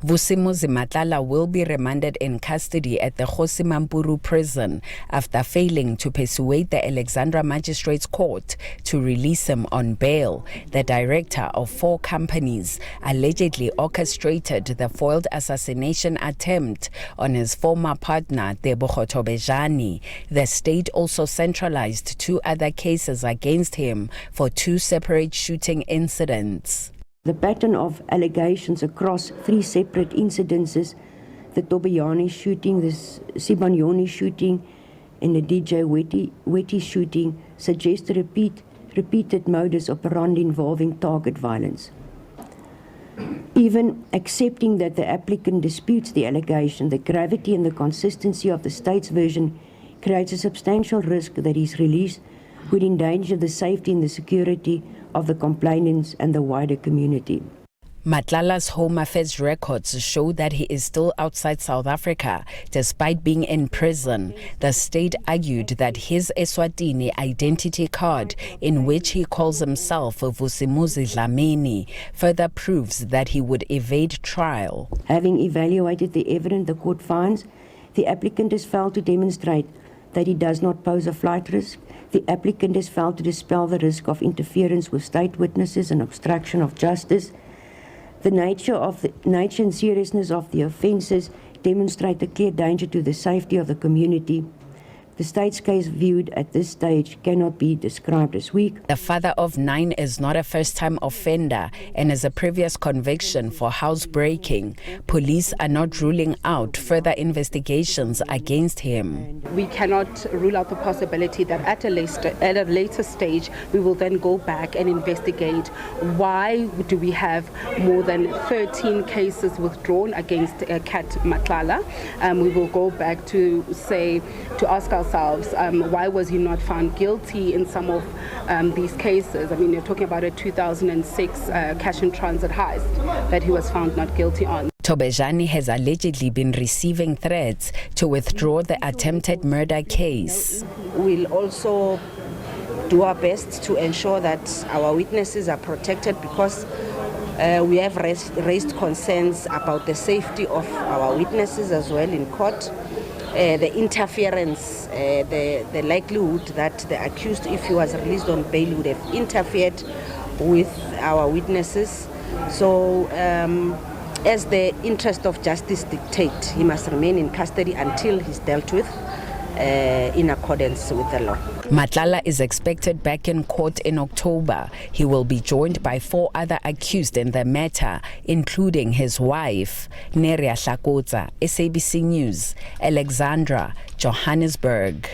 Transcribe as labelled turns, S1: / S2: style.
S1: Vusimuzi Matlala will be remanded in custody at the Vusimuzi prison after failing to persuade the Alexandra Magistrates Court to release him on bail. The director of 4 companies allegedly orchestrated the foiled assassination attempt on his former partner, Tebogo Thobejane. The state also centralized 2 other cases against him for 2 separate shooting incidents.
S2: The pattern of allegations across 3 separate incidences, the Thobejane shooting, the Sibanyoni shooting, and the DJ Wetty shooting, suggests a repeated modus operandi involving target violence. Even accepting that the applicant disputes the allegation, the gravity and the consistency of the state's version creates a substantial risk that his release would endanger the safety and the security of the complainants and the wider community.
S1: Matlala's Home Affairs records show that he is still outside South Africa despite being in prison. The state argued that his Eswatini identity card, in which he calls himself Vusimuzi Matlala, further proves that he would evade trial.
S2: Having evaluated the evidence, the court finds the applicant has failed to demonstrate that he does not pose a flight risk. The applicant has failed to dispel the risk of interference with state witnesses and obstruction of justice. The nature and seriousness of the offences demonstrate a clear danger to the safety of the community. The state's case viewed at this stage cannot be described as weak.
S1: The father of 9 is not a first-time offender and has a previous conviction for housebreaking. Police are not ruling out further investigations against him.
S3: We cannot rule out the possibility that at a later stage we will then go back and investigate why do we have more than 13 cases withdrawn against Kat Matlala. We will go back to ask ourselves why was he not found guilty in some of these cases. I mean, you're talking about a 2006 cash and transit heist that he was found not guilty on.
S1: Thobejane has allegedly been receiving threats to withdraw the attempted murder case.
S4: We'll also do our best to ensure that our witnesses are protected because we have raised concerns about the safety of our witnesses as well in court. The interference, the likelihood that the accused, if he was released on bail, would have interfered with our witnesses. So as the interest of justice dictates, he must remain in custody until he's dealt with in accordance with the law.
S1: Matlala is expected back in court in October. He will be joined by 4 other accused in the matter, including his wife, Neria Hlakotza, SABC News, Alexandra, Johannesburg.